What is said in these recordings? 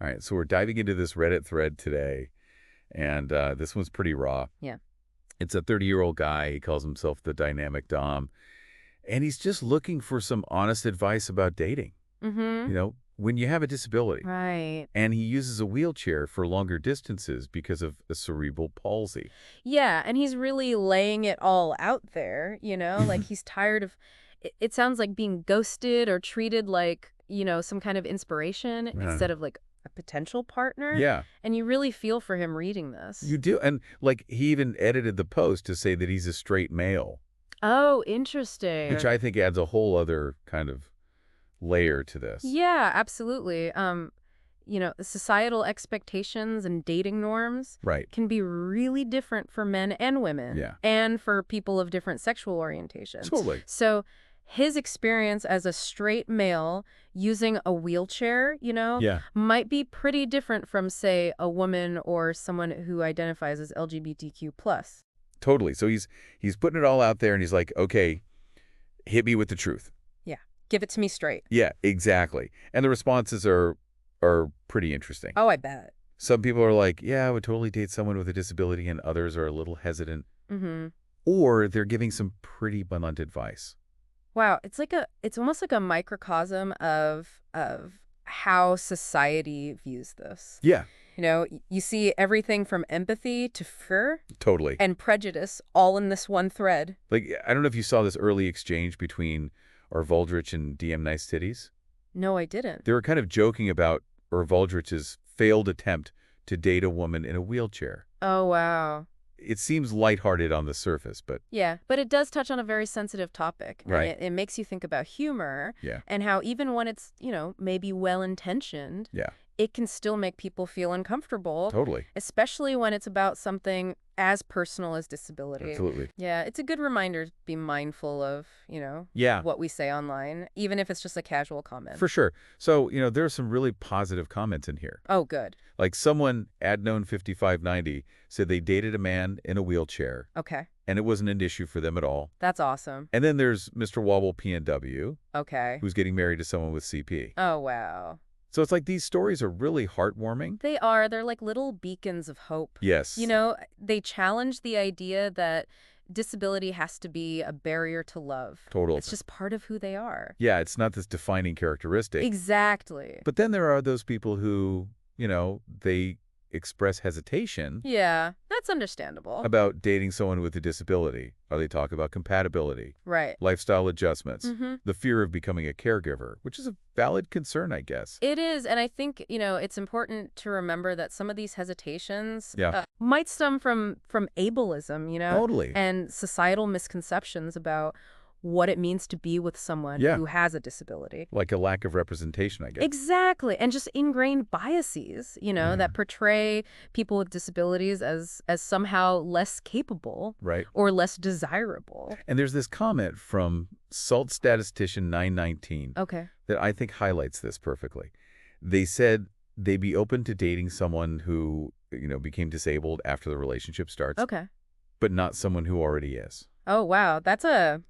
All right, so we're diving into this Reddit thread today, and this one's pretty raw. Yeah. It's a 30-year-old guy. He calls himself the Dynamic Dom, and he's just looking for some honest advice about dating. Mm-hmm. When you have a disability, Right. and he uses a wheelchair for longer distances because of a cerebral palsy. Yeah, and he's really laying it all out there, like he's tired of it sounds like being ghosted or treated like, some kind of inspiration Yeah. instead of like a potential partner. Yeah, And you really feel for him reading this. you do. And, like, he even edited the post to say that he's a straight male, Oh, which interesting. I think adds a whole other kind of layer to this. Yeah, absolutely. Societal expectations and dating norms Right. can be really different for men and women Yeah. and for people of different sexual orientations. Totally. So his experience as a straight male using a wheelchair, Yeah. might be pretty different from, say, a woman or someone who identifies as LGBTQ+. Totally. So he's putting it all out there, and he's like, okay, hit me with the truth. Yeah. Give it to me straight. Yeah, exactly. And the responses are pretty interesting. Oh, I bet. Some people are like, yeah, I would totally date someone with a disability, and others are a little hesitant. Mm-hmm. Or they're giving some pretty blunt advice. Wow, it's almost like a microcosm of how society views this. Yeah, You see everything from empathy to fear totally. and prejudice all in this one thread. Like, I don't know if you saw this early exchange between Arvoldrich and DM Nice Titties. No, I didn't. They were kind of joking about Arvoldrich's failed attempt to date a woman in a wheelchair. Oh, wow. It seems lighthearted on the surface, but Yeah, but it does touch on a very sensitive topic. And right. it makes you think about humor Yeah. and how even when it's, maybe well-intentioned, Yeah, it can still make people feel uncomfortable, totally. especially when it's about something as personal as disability. Absolutely. Yeah, it's a good reminder to be mindful of, Yeah, what we say online, even if it's just a casual comment. for sure. So, there are some really positive comments in here. Oh, good. Like someone, adknown5590, said they dated a man in a wheelchair, Okay. and it wasn't an issue for them at all. That's awesome. And then there's Mr. Wobble PNW, Okay. who's getting married to someone with CP. Oh, wow. So it's like these stories are really heartwarming. They are. They're like little beacons of hope. Yes. They challenge the idea that disability has to be a barrier to love. Total. It's just part of who they are. Yeah, it's not this defining characteristic. Exactly. But then there are those people who, they express hesitation Yeah, that's understandable. about dating someone with a disability, or they talk about compatibility, Right. lifestyle adjustments, Mm-hmm. the fear of becoming a caregiver, which is a valid concern, I guess. It is, and I think, it's important to remember that some of these hesitations Yeah. might stem from ableism, Totally. and societal misconceptions about what it means to be with someone Yeah. who has a disability. Like a lack of representation, I guess. Exactly, and just ingrained biases, that portray people with disabilities as somehow less capable Right. or less desirable. And there's this comment from Salt Statistician 919 Okay. that I think highlights this perfectly. They said they'd be open to dating someone who, became disabled after the relationship starts, Okay. but not someone who already is. Oh, wow. That's a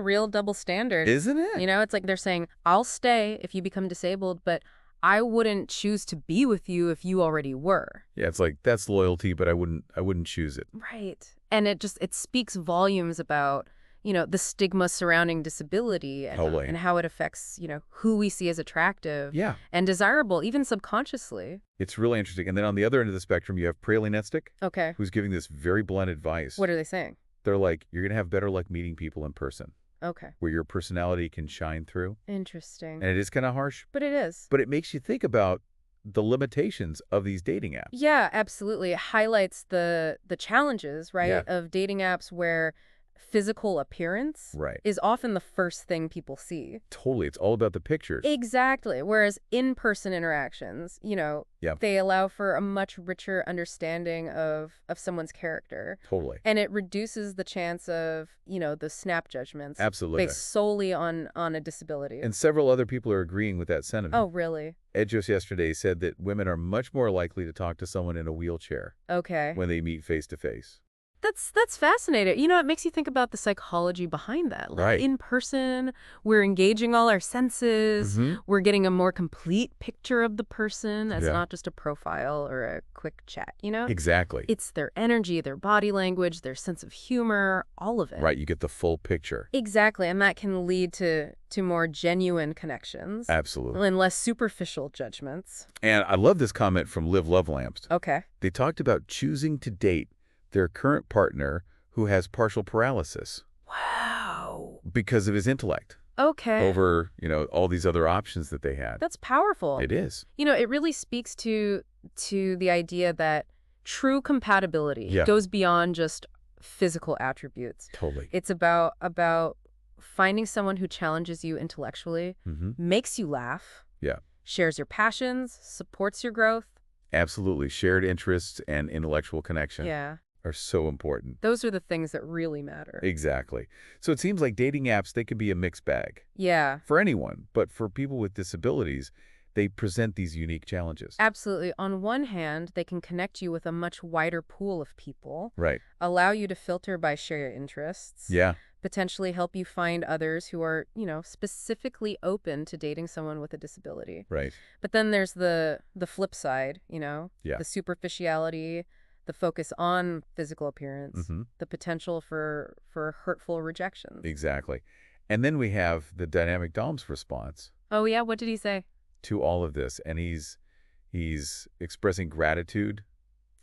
real double standard. Isn't it? It's like they're saying, I'll stay if you become disabled, but I wouldn't choose to be with you if you already were. Yeah, it's like that's loyalty, but I wouldn't choose it. Right. And it speaks volumes about, the stigma surrounding disability and, Totally. and how it affects, who we see as attractive Yeah. and desirable, even subconsciously. It's really interesting. And then on the other end of the spectrum, you have Pralines, Okay. who's giving this very blunt advice. What are they saying? They're like, you're going to have better luck meeting people in person, Okay. where your personality can shine through. Interesting. And it is kind of harsh, But it is. but it makes you think about the limitations of these dating apps. Yeah, absolutely. It highlights the challenges, right, Yeah. of dating apps where physical appearance Right. is often the first thing people see. Totally. It's all about the pictures. Exactly. Whereas in-person interactions, Yep. they allow for a much richer understanding of someone's character. Totally. And it reduces the chance of, the snap judgments Absolutely. based solely on a disability. And several other people are agreeing with that sentiment. Oh, really? Edjos yesterday said that women are much more likely to talk to someone in a wheelchair Okay. when they meet face to face. That's fascinating. You know, it makes you think about the psychology behind that. Like Right. in person, we're engaging all our senses. Mm-hmm. We're getting a more complete picture of the person as Yeah. not just a profile or a quick chat, you know? Exactly. It's their energy, their body language, their sense of humor, all of it. Right. You get the full picture. Exactly, and that can lead to more genuine connections Absolutely. and less superficial judgments. And I love this comment from Liv Lovelamps. Okay. They talked about choosing to date their current partner who has partial paralysis Wow. because of his intellect Okay. over, all these other options that they had. That's powerful. It is. You know, it really speaks to the idea that true compatibility Yeah. goes beyond just physical attributes. Totally. It's about finding someone who challenges you intellectually, Mm-hmm. makes you laugh, Yeah. shares your passions, supports your growth. Absolutely. Shared interests and intellectual connection Yeah. are so important. Those are the things that really matter. Exactly. So it seems like dating apps, they can be a mixed bag Yeah. for anyone, but for people with disabilities, they present these unique challenges. Absolutely. On one hand, they can connect you with a much wider pool of people, Right. allow you to filter by shared interests, Yeah. potentially help you find others who are, specifically open to dating someone with a disability. Right. But then there's the flip side, Yeah. the superficiality, the focus on physical appearance, Mm-hmm. the potential for hurtful rejections. Exactly. And then we have the dynamic Dom's response Oh, yeah? What did he say? to all of this. And he's expressing gratitude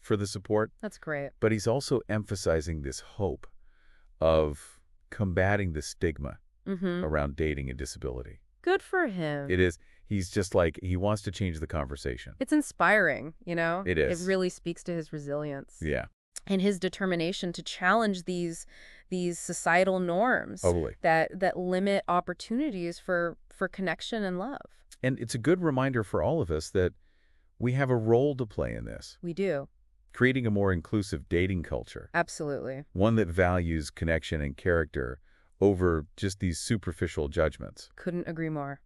for the support, That's great. but he's also emphasizing this hope of combating the stigma Mm-hmm. around dating and disability. Good for him. It is, he's just like, he wants to change the conversation. It's inspiring, It is. It really speaks to his resilience. Yeah, And his determination to challenge these societal norms totally. that limit opportunities for connection and love. And it's a good reminder for all of us that we have a role to play in this, We do. creating a more inclusive dating culture, Absolutely. one that values connection and character over just these superficial judgments. Couldn't agree more.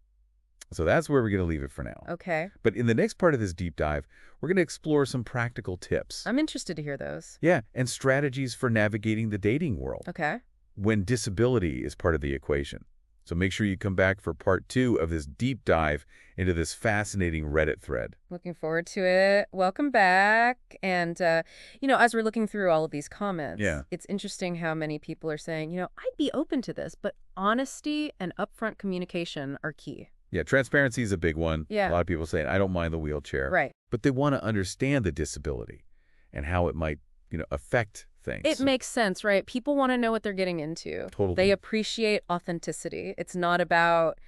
So that's where we're going to leave it for now. Okay. But in the next part of this deep dive, we're going to explore some practical tips. I'm interested to hear those. Yeah, and strategies for navigating the dating world Okay. when disability is part of the equation. So make sure you come back for part 2 of this deep dive into this fascinating Reddit thread. Looking forward to it. Welcome back. And, as we're looking through all of these comments, Yeah. it's interesting how many people are saying, I'd be open to this, but honesty and upfront communication are key. Yeah, transparency is a big one. Yeah. A lot of people saying, I don't mind the wheelchair. Right. But they want to understand the disability and how it might, affect things. It makes sense, right? People want to know what they're getting into. Totally. They appreciate authenticity. It's not about,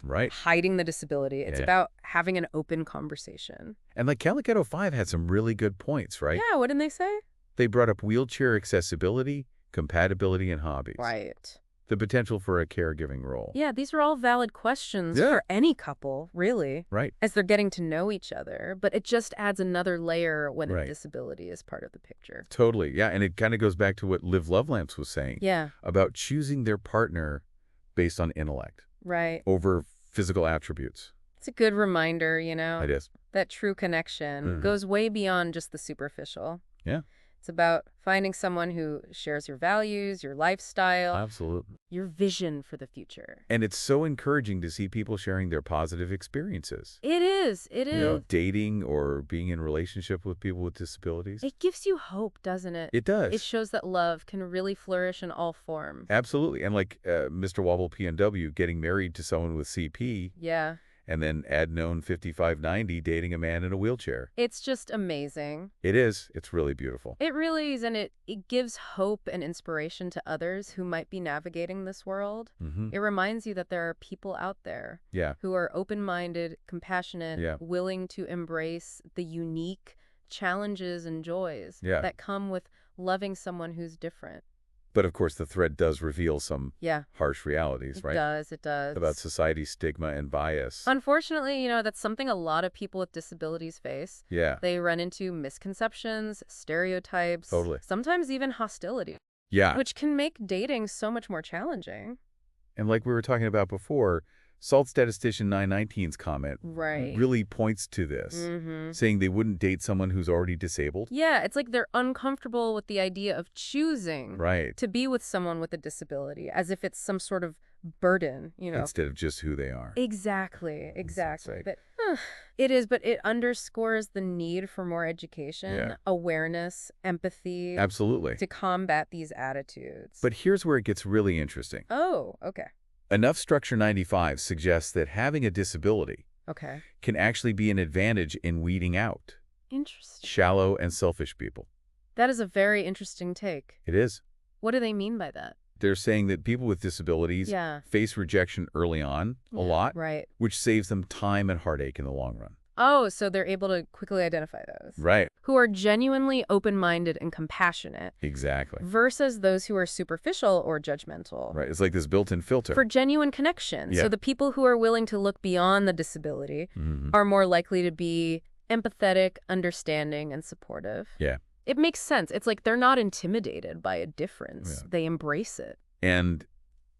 Right. hiding the disability. It's Yeah. about having an open conversation. And like Calicut 05 had some really good points, right? Yeah, what didn't they say? They brought up wheelchair accessibility, compatibility, and hobbies. Right. The potential for a caregiving role. Yeah, these are all valid questions Yeah. for any couple, really, Right. as they're getting to know each other. But it just adds another layer when Right. a disability is part of the picture. Totally. Yeah. And it kind of goes back to what Liv Lovelamps was saying Yeah, about choosing their partner based on intellect right. over physical attributes. It's a good reminder, It is. that true connection Mhm. goes way beyond just the superficial. Yeah. It's about finding someone who shares your values, your lifestyle, Absolutely. your vision for the future. And it's so encouraging to see people sharing their positive experiences. It is. It is. Dating or being in relationship with people with disabilities. It gives you hope, doesn't it? It does. It shows that love can really flourish in all forms. Absolutely. And like Mr. Wobble PNW getting married to someone with CP Yeah. and then Adnone 5590 dating a man in a wheelchair. It's just amazing. It is. It's really beautiful. It really is, and it gives hope and inspiration to others who might be navigating this world. Mm-hmm. It reminds you that there are people out there Yeah. who are open-minded, compassionate, Yeah. willing to embrace the unique challenges and joys Yeah. that come with loving someone who's different. But of course, the thread does reveal some Yeah, harsh realities, it right? does. It does. About society's stigma and bias. Unfortunately, that's something a lot of people with disabilities face. Yeah. They run into misconceptions, stereotypes, Totally. sometimes even hostility, Yeah. which can make dating so much more challenging. And like we were talking about before, Salt Statistician 919's comment Right. really points to this, saying they wouldn't date someone who's already disabled. Yeah, it's like they're uncomfortable with the idea of choosing Right. to be with someone with a disability, as if it's some sort of burden, Instead of just who they are. Exactly, That's exactly. right. But it is, but it underscores the need for more education, Yeah. awareness, empathy Absolutely. to combat these attitudes. But here's where it gets really interesting. Oh, okay. Enough Structure 95 suggests that having a disability Okay. can actually be an advantage in weeding out Interesting. shallow and selfish people. That is a very interesting take. It is. What do they mean by that? They're saying that people with disabilities Yeah. face rejection early on a lot, Right. which saves them time and heartache in the long run. Oh, so they're able to quickly identify those. Right. Who are genuinely open-minded and compassionate Exactly. versus those who are superficial or judgmental. Right. It's like this built-in filter. For genuine connection. Yeah. So the people who are willing to look beyond the disability Mhm. are more likely to be empathetic, understanding, and supportive. Yeah. It makes sense. It's like they're not intimidated by a difference. Yeah. They embrace it. And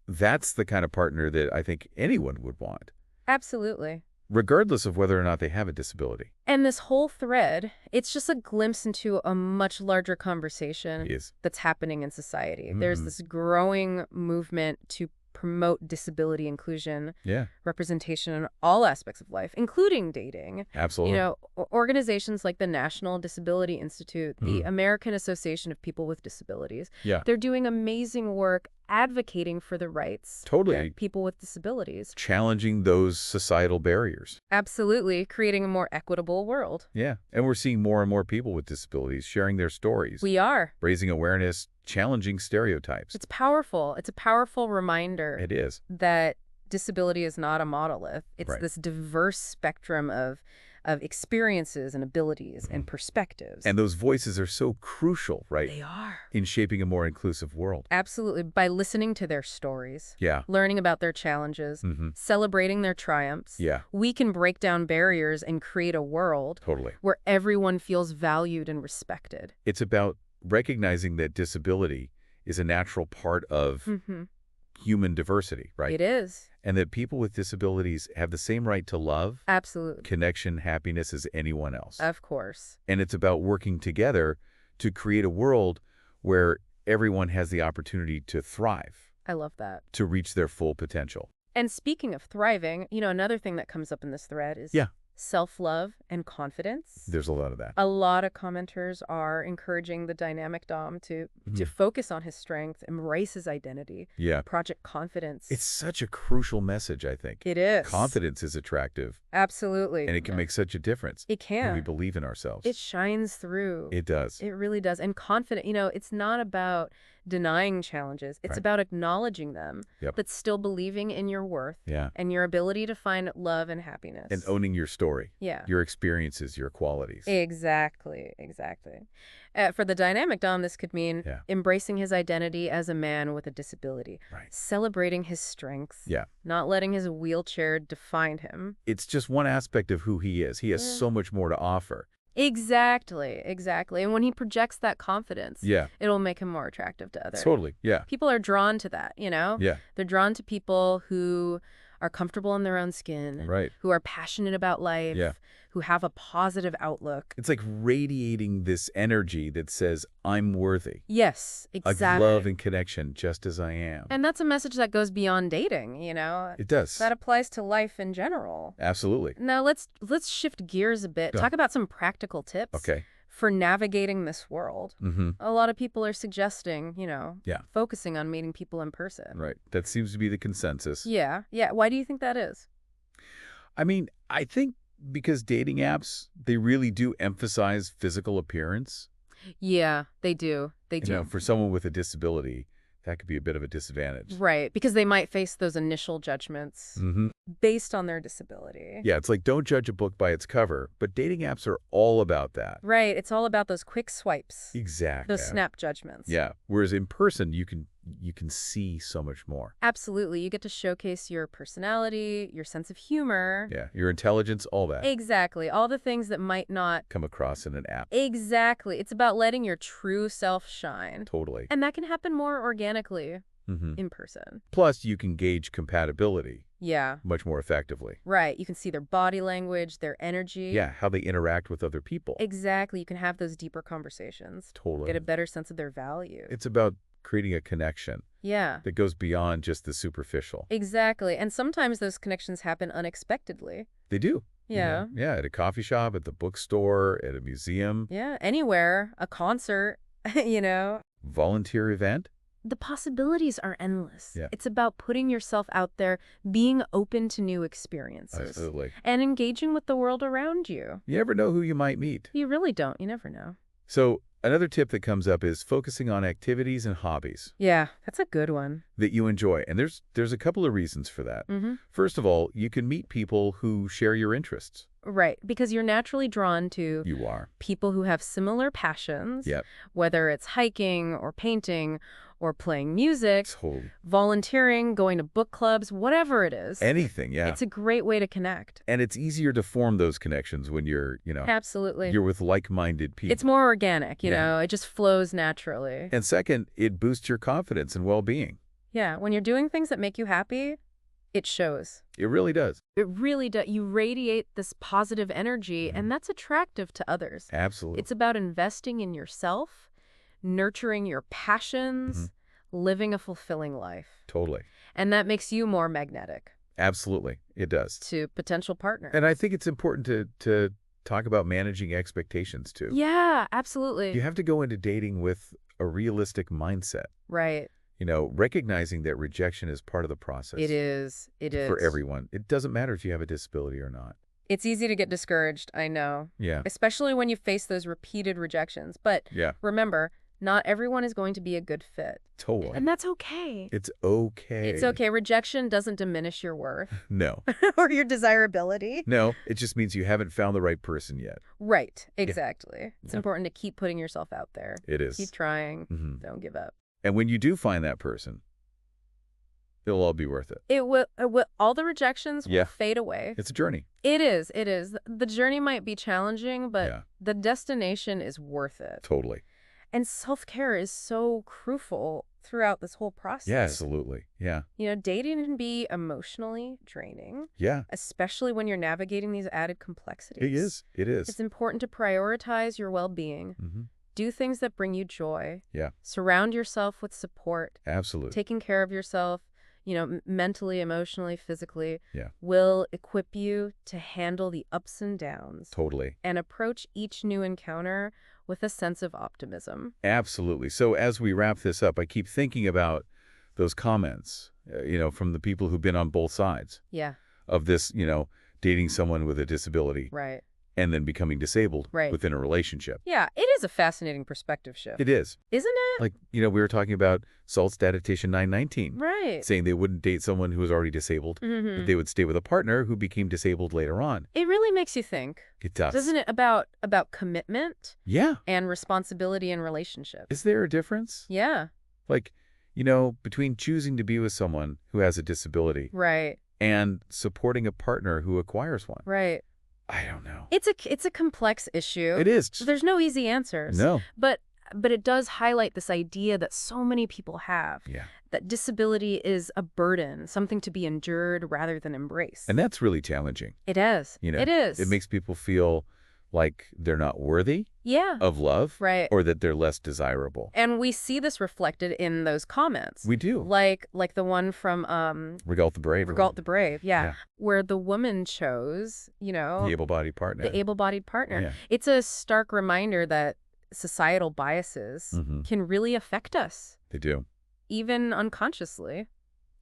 that's the kind of partner that I think anyone would want, Absolutely. regardless of whether or not they have a disability. And this whole thread, it's just a glimpse into a much larger conversation Is. that's happening in society. There's this growing movement to promote disability inclusion, Yeah. representation in all aspects of life, including dating. Absolutely. You know, organizations like the National Disability Institute, the American Association of People with Disabilities, Yeah. they're doing amazing work advocating for the rights Totally. of people with disabilities. Challenging those societal barriers. Absolutely, creating a more equitable world. Yeah. And we're seeing more and more people with disabilities sharing their stories, We are. raising awareness, challenging stereotypes. It's powerful. It's a powerful reminder It is. that disability is not a monolith. It's Right. this diverse spectrum of experiences and abilities and perspectives. And those voices are so crucial, right, They are. in shaping a more inclusive world. Absolutely. By listening to their stories, Yeah. learning about their challenges, celebrating their triumphs, Yeah. we can break down barriers and create a world Totally. where everyone feels valued and respected. It's about recognizing that disability is a natural part of human diversity, right? It is. And that people with disabilities have the same right to love, Absolutely. connection, happiness as anyone else. Of course. And it's about working together to create a world where everyone has the opportunity to thrive, I love that. to reach their full potential. And speaking of thriving, you know, another thing that comes up in this thread is Yeah. self-love and confidence. There's a lot of that. A lot of commenters are encouraging the dynamic Dom to focus on his strength, embrace his identity, Yeah. project confidence. It's such a crucial message, I think. It is. Confidence is attractive, Absolutely. and it can make such a difference It when we can. believe in ourselves. It shines through. It does. It really does. And confident, you know, it's not about denying challenges. It's Right. about acknowledging them, Yep. but still believing in your worth Yeah. and your ability to find love and happiness. And owning your story, Yeah. your experiences, your qualities. Exactly, exactly. For the dynamic Dom, this could mean Yeah. embracing his identity as a man with a disability, Right. celebrating his strengths, Yeah. not letting his wheelchair define him. It's just one aspect of who he is. He has Yeah. so much more to offer. Exactly, exactly. And when he projects that confidence, Yeah. it'll make him more attractive to others. Totally. Yeah. People are drawn to that, you know? Yeah. They're drawn to people who are comfortable in their own skin, Right. who are passionate about life, Yeah. who have a positive outlook. It's like radiating this energy that says, I'm worthy Yes, of exactly. love and connection just as I am. And that's a message that goes beyond dating, you know? It does. That applies to life in general. Absolutely. Now let's shift gears a bit. Go. Talk about some practical tips Okay. for navigating this world. Mm-hmm. A lot of people are suggesting, you know, Yeah. focusing on meeting people in person. Right. That seems to be the consensus. Yeah, yeah. Why do you think that is? I mean, I think because dating apps, they really do emphasize physical appearance. Yeah, they do. They You do. know, for someone with a disability, that could be a bit of a disadvantage. Right, because they might face those initial judgments Mm-hmm. based on their disability. Yeah, it's like don't judge a book by its cover, but dating apps are all about that. Right, it's all about those quick swipes, Exactly. those snap judgments. Yeah. Whereas in person, you can see so much more. Absolutely. You get to showcase your personality, your sense of humor. Yeah. Your intelligence, all that Exactly. All the things that might not. come across in an app. Exactly. It's about letting your true self shine. Totally. And that can happen more organically Mm-hmm. in person. Plus, you can gauge compatibility. Yeah. much more effectively. Right. You can see their body language, their energy. Yeah, how they interact with other people. Exactly. You can have those deeper conversations. Totally. Get a better sense of their value. It's about creating a connection Yeah. that goes beyond just the superficial. Exactly. And sometimes those connections happen unexpectedly. They do. Yeah. Yeah, at a coffee shop, at the bookstore, at a museum, Yeah. Anywhere. A concert, you know. volunteer event. The possibilities are endless. Yeah. It's about putting yourself out there, being open to new experiences, Absolutely. and engaging with the world around you. You never know who you might meet. You really don't. You never know. So another tip that comes up is focusing on activities and hobbies Yeah, that's a good one. that you enjoy. And there's a couple of reasons for that. Mm-hmm. First of all, you can meet people who share your interests. Right, because you're naturally drawn to You are. people who have similar passions, Yep. whether it's hiking or painting or playing music, Totally. volunteering, going to book clubs, whatever it is. Anything, yeah. It's a great way to connect. And it's easier to form those connections when you're Absolutely. you're with like-minded people. It's more organic, you Yeah. know, it just flows naturally. And second, it boosts your confidence and well-being. Yeah, when you're doing things that make you happy, it shows. It really does. It really does. You radiate this positive energy, and that's attractive to others. Absolutely. It's about investing in yourself, nurturing your passions, living a fulfilling life. Totally. And that makes you more magnetic Absolutely. It does. to potential partners. And I think it's important to talk about managing expectations too. Yeah, absolutely. You have to go into dating with a realistic mindset. Right. Recognizing that rejection is part of the process. It is. It is. For everyone. It doesn't matter if you have a disability or not. It's easy to get discouraged, I know. Yeah. Especially when you face those repeated rejections. But Yeah. remember, not everyone is going to be a good fit. Totally. And that's okay. It's okay. It's okay. Rejection doesn't diminish your worth No. or your desirability. No. It just means you haven't found the right person yet. Right. Exactly. It's Yeah. important to keep putting yourself out there. It is. Keep trying. Mhm. Don't give up. And when you do find that person, it'll all be worth it. It will, all the rejections Yeah. will fade away. It's a journey. It is. It is. The journey might be challenging, but Yeah. the destination is worth it. Totally. And self-care is so crucial throughout this whole process. Yeah, absolutely. Yeah. You know, dating can be emotionally draining, Yeah. especially when you're navigating these added complexities. It is. It is. It's important to prioritize your well-being. Mm-hmm. Do things that bring you joy. Yeah. Surround yourself with support. Absolutely. Taking care of yourself, you know, mentally, emotionally, physically, Yeah. will equip you to handle the ups and downs Totally. and approach each new encounter with a sense of optimism. Absolutely. So as we wrap this up, I keep thinking about those comments, from the people who've been on both sides Yeah, of this, dating someone with a disability right. and then becoming disabled Right. within a relationship. Yeah, it is a fascinating perspective shift. It is. Isn't it? Like, we were talking about SALT statistician 919, Right. saying they wouldn't date someone who was already disabled, Mhm. but they would stay with a partner who became disabled later on. It really makes you think, It does. doesn't it, about commitment Yeah. and responsibility in relationships? Is there a difference? Yeah, Like, between choosing to be with someone who has a disability right, and supporting a partner who acquires one? right. I don't know. It's a complex issue. It is. There's no easy answers. No. But it does highlight this idea that so many people have, Yeah. that disability is a burden, something to be endured rather than embraced. And that's really challenging. It is. It is. It makes people feel like they're not worthy Yeah. of love, Right. or that they're less desirable. And we see this reflected in those comments. We do. Like the one from Regault the Brave. Regault the Brave, yeah, Yeah. where the woman chose, The able-bodied partner. the able-bodied partner. Yeah. It's a stark reminder that societal biases Mhm. can really affect us, They do. even unconsciously.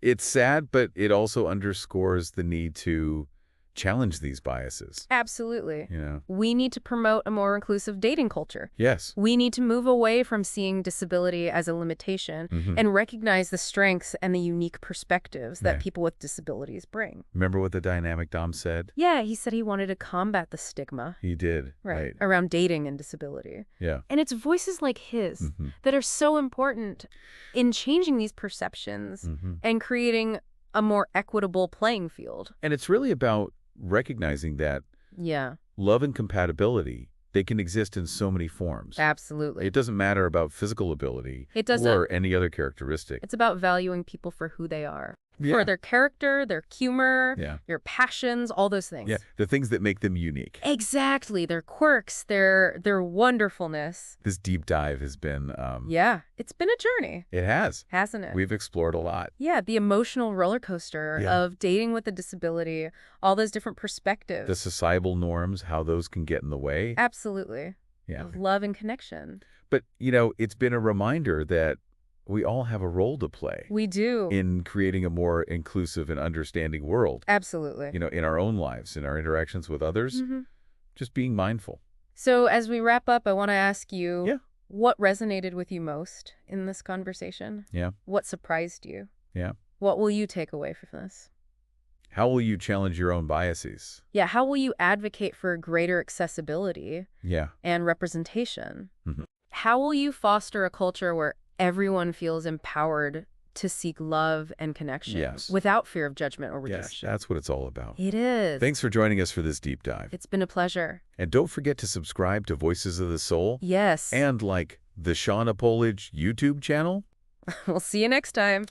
It's sad, but it also underscores the need to challenge these biases. Absolutely. You know? We need to promote a more inclusive dating culture. Yes. We need to move away from seeing disability as a limitation Mhm. and recognize the strengths and the unique perspectives that Right. people with disabilities bring. Remember what the dynamic Dom said? Yeah, he said he wanted to combat the stigma He did. Right. around dating and disability. Yeah. And it's voices like his Mhm. that are so important in changing these perceptions Mhm. and creating a more equitable playing field. And it's really about recognizing that Yeah, love and compatibility, they can exist in so many forms. absolutely. It doesn't matter about physical ability It doesn't. or any other characteristic. It's about valuing people for who they are. Yeah. their character, their humor, Yeah. your passions, all those things. Yeah. The things that make them unique. Exactly. Their quirks, their wonderfulness. This deep dive has been, Yeah. It's been a journey, it has. hasn't it? We've explored a lot. Yeah, the emotional roller coaster Yeah. of dating with a disability, all those different perspectives. The societal norms, how those can get in the way. Absolutely. Yeah. Of love and connection. But, it's been a reminder that we all have a role to play We do. in creating a more inclusive and understanding world, Absolutely. in our own lives, in our interactions with others, just being mindful. So as we wrap up, I want to ask you, Yeah. what resonated with you most in this conversation? Yeah. What surprised you? Yeah. What will you take away from this? How will you challenge your own biases? Yeah, how will you advocate for greater accessibility Yeah. and representation? Mhm. How will you foster a culture where everyone feels empowered to seek love and connection Yes. without fear of judgment or Yes, rejection? that's what it's all about. It is. Thanks for joining us for this deep dive. It's been a pleasure. And don't forget to subscribe to Voices of the Soul Yes. and like the Shauna Polich YouTube channel. We'll see you next time.